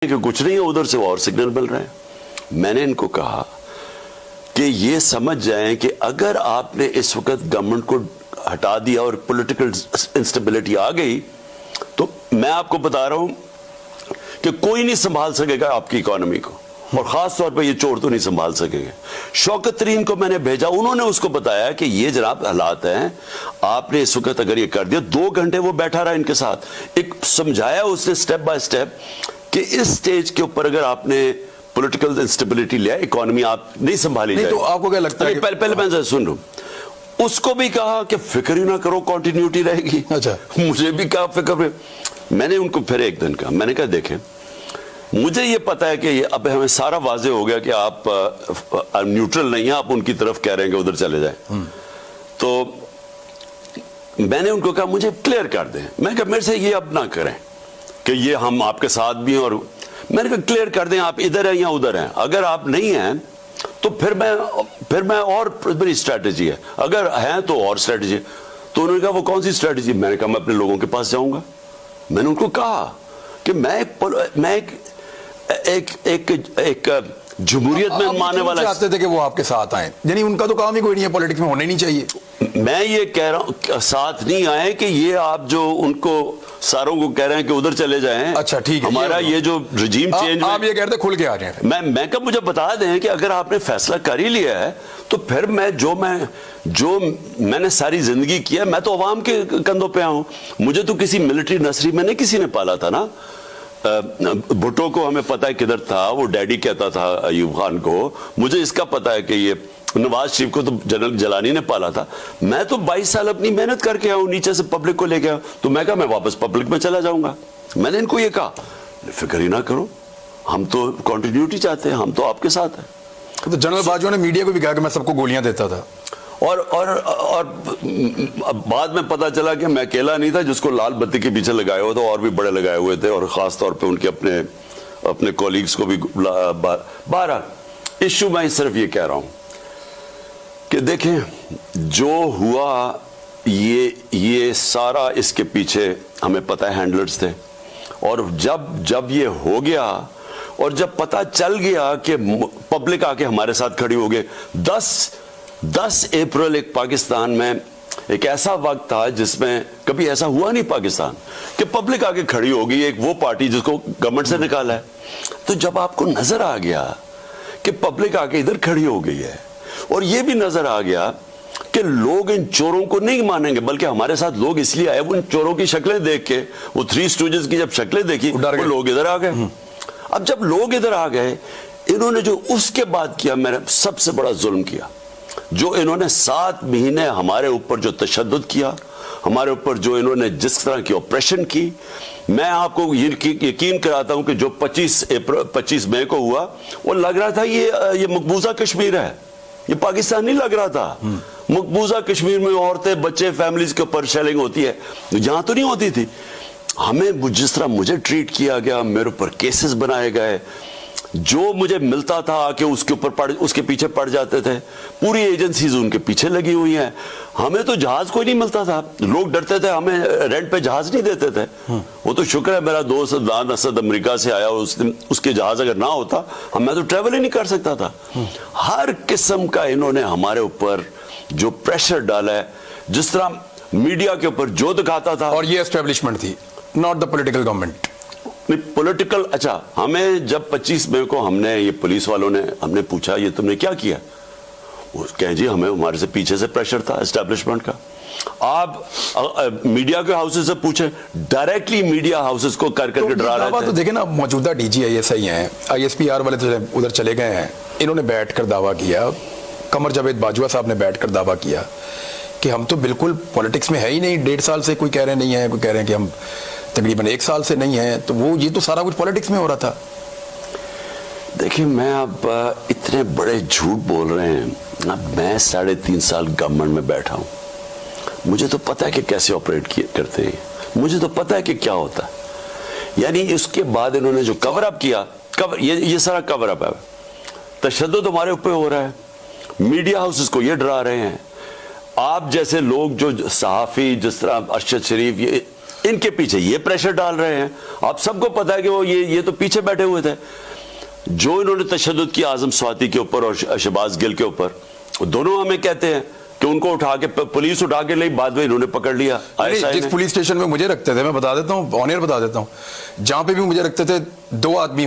کہ کچھ نہیں ہے, ادھر سے اور سگنل مل رہے ہیں. میں نے ان کو کہا کہ یہ سمجھ جائیں کہ اگر آپ نے اس وقت گورنمنٹ کو ہٹا دیا اور پولیٹیکل انسٹیبلٹی آ گئی, تو میں آپ کو بتا رہا ہوں کہ کوئی نہیں سنبھال سکے گا آپ کی اکانومی کو, اور خاص طور پہ یہ چور تو نہیں سنبھال سکیں گے. شوکت ترین کو میں نے بھیجا, انہوں نے اس کو بتایا کہ یہ جناب حالات ہیں, آپ نے اس وقت اگر یہ کر دیا. 2 گھنٹے وہ بیٹھا رہا ان کے ساتھ, ایک سمجھایا اس نے سٹیپ بائی سٹیپ کہ اس سٹیج کے اوپر اگر آپ نے پولیٹیکل انسٹیبلٹی لیا, اکانومی آپ نہیں سنبھالی جائے. تو آپ کو کیا لگتا ہے؟ پہلے میں سن لوں. اس کو بھی کہا کہ فکر ہی نہ کرو, کنٹینیوٹی رہے گی. اچھا, مجھے بھی کہا فکر. میں نے ان کو پھر ایک دن کہا, میں نے کہا دیکھیں مجھے یہ پتا ہے کہ اب ہمیں سارا واضح ہو گیا کہ آپ نیوٹرل نہیں ہیں, آپ ان کی طرف کہہ رہے ہیں کہ ادھر چلے جائیں. تو میں نے ان کو کہا مجھے کلیئر کر دیں. میں نے کہا میرے سے یہ اب نہ کریں کہ یہ ہم آپ کے ساتھ بھی ہیں, اور میں نے کہا کلیئر کر دیں آپ ادھر ہیں یا ادھر ہیں. اگر آپ نہیں ہیں تو پھر میں اور میری اسٹریٹجی ہے, اگر ہیں تو اور اسٹریٹجی. تو انہوں نے کہا وہ کون سی اسٹریٹجی؟ میں نے کہا میں اپنے لوگوں کے پاس جاؤں گا. میں نے ان کو کہا کہ میں ایک جمہوریت میں ماننے والا چاہتے تھے کہ وہ آپ کے ساتھ آئیں, یعنی ان کا تو کام ہی کوئی نہیں ہے, پولیٹکس میں ہونا ہی نہیں چاہیے. میں یہ کہہ رہا ہوں ساتھ نہیں آئے کہ یہ آپ جو ان کو ساروں کو کہہ رہے ہیں کہ ادھر چلے جائیں. اچھا ٹھیک ہے, ہمارا یہ جو رجیم چینج, آپ یہ کہتے کھل کے آ رہے ہیں. میں کب مجھے بتا دیں کہ اگر آپ نے فیصلہ کر ہی لیا ہے تو پھر میں نے ساری زندگی کیا, میں تو عوام کے کندھوں پہ ہوں. مجھے تو کسی ملٹری نرسری میں نہیں کسی نے پالا تھا نا. بھٹو کو ہمیں پتا ہے کدھر تھا, وہ ڈیڈی کہتا تھا ایوب خان کو. مجھے اس کا پتا ہے کہ یہ نواز شریف کو تو جنرل جیلانی نے پالا تھا. میں تو 22 سال اپنی محنت کر کے آؤں, نیچے سے پبلک کو لے کے آؤں. تو میں کہا میں واپس پبلک میں چلا جاؤں گا. میں نے ان کو یہ کہا فکر ہی نہ کرو, ہم تو کنٹینیوٹی چاہتے ہیں, ہم تو آپ کے ساتھ ہیں. تو جنرل باجوہ نے میڈیا کو بھی کہا کہ میں سب کو گولیاں دیتا تھا, اور بعد میں پتا چلا کہ میں اکیلا نہیں تھا جس کو لال بتی کے پیچھے لگائے ہوئے تھے, اور بھی بڑے لگائے ہوئے تھے, اور خاص طور پہ ان کے اپنے کولیگز کو بھی. بہرحال ایشو میں صرف یہ کہہ رہا ہوں کہ دیکھیں جو ہوا یہ سارا اس کے پیچھے ہمیں پتہ ہے ہینڈلرز تھے. اور جب یہ ہو گیا اور جب پتہ چل گیا کہ پبلک آ کے ہمارے ساتھ کھڑی ہو گئے, 10 اپریل ایک پاکستان میں ایک ایسا وقت تھا جس میں کبھی ایسا ہوا نہیں پاکستان کہ پبلک آ کے کھڑی ہوگی, ایک وہ پارٹی جس کو گورنمنٹ سے نکالا ہے. تو جب آپ کو نظر آ گیا کہ پبلک آ کے ادھر کھڑی ہو گئی ہے, اور یہ بھی نظر آ گیا کہ لوگ ان چوروں کو نہیں مانیں گے, بلکہ ہمارے ساتھ لوگ اس لیے آئے, وہ ان چوروں کی شکلیں دیکھ کے, وہ 3 اسٹوجز کی جب شکلیں دیکھی وہ لوگ ادھر آ گئے. اب جب لوگ ادھر آ گئے, انہوں نے جو اس کے بعد کیا, میرا سب سے بڑا ظلم کیا, جو انہوں نے 7 مہینے ہمارے اوپر جو تشدد کیا, ہمارے اوپر جو انہوں نے جس طرح کی آپریشن کی. میں آپ کو یقین کراتا ہوں کہ جو 25 مئی کو ہوا, وہ لگ رہا تھا یہ مقبوضہ کشمیر ہے, یہ پاکستان نہیں لگ رہا تھا. مقبوضہ کشمیر میں عورتیں, بچے, فیملیز کے اوپر شیلنگ ہوتی ہے, یہاں تو نہیں ہوتی تھی. ہمیں جس طرح مجھے ٹریٹ کیا گیا, میرے اوپر کیسز بنائے گئے, جو مجھے ملتا تھا آ کے اس کے پیچھے پڑ جاتے تھے. پوری ایجنسیز ان کے پیچھے لگی ہوئی ہیں. ہمیں تو جہاز کوئی نہیں ملتا تھا, لوگ ڈرتے تھے, ہمیں رینٹ پہ جہاز نہیں دیتے تھے. وہ تو شکر ہے میرا دوست دان اسد امریکہ سے آیا, اس کے جہاز اگر نہ ہوتا میں تو ٹریول ہی نہیں کر سکتا تھا. ہر قسم کا انہوں نے ہمارے اوپر جو پریشر ڈالا ہے, جس طرح میڈیا کے اوپر جو دکھاتا تھا. اور یہ اسٹیبلشمنٹ تھی, not the political government. Political. اچھا, ہمیں جب 25 مئی کو یہ پولیس والوں نے ہم نے پوچھا یہ تم نے کیا کیا, وہ کہیں جی ہمارے سے پیچھے سے پریشر تھا اسٹیبلشمنٹ کا. آپ میڈیا کے ہاؤسز سے پوچھیں, ڈائریکٹلی میڈیا ہاؤسز کو کر کے ڈرا رہے تھے. تو دیکھیں نا, موجودہ ڈی جی ISI ہیں, ISPR والے تو ادھر چلے گئے ہیں, انہوں نے بیٹھ کر دعویٰ کیا, قمر جاوید باجوہ صاحب نے بیٹھ کر دعویٰ کیا کہ ہم تو بالکل پولیٹکس میں ہے ہی نہیں, 1.5 سال سے کوئی کہہ رہے نہیں ہیں, کوئی کہہ رہے ہیں کہ ہم تقریباً 1 سال سے نہیں ہیں. تو وہ یہ تو سارا کچھ پولیٹکس میں ہو رہا تھا. دیکھیں میں اب اتنے بڑے جھوٹ بول رہے ہیں. اب میں 3.5 سال گورنمنٹ میں بیٹھا ہوں, مجھے تو پتہ ہے کہ کیسے آپریٹ کرتے ہیں, مجھے تو پتہ ہے کہ کیا ہوتا ہے. یعنی اس کے بعد انہوں نے جو کور اپ کیا, یہ سارا کور اپ ہے. تشدد ہمارے اوپر ہو رہا ہے, میڈیا ہاؤسز کو یہ ڈرا رہے ہیں. آپ جیسے لوگ جو صحافی, جس طرح ارشد شریف, ان کے پیچھے یہ پریشر ڈال رہے ہیں. آپ سب کو پتا ہے کہ وہ یہ تو پیچھے بیٹھے ہوئے تھے. جو انہوں نے تشدد کی اعظم سواتی کے اوپر اور شہباز گل کے اوپر, دونوں ہمیں کہتے ہیں کہ ان کو اٹھا کے پولیس اٹھا کے لئی, بعد میں انہوں نے پکڑ لیا. جس پولیس اسٹیشن میں مجھے رکھتے تھے, میں بتا دیتا ہوں, آن ایئر بتا دیتا ہوں, جہاں پہ بھی مجھے رکھتے تھے 2 آدمی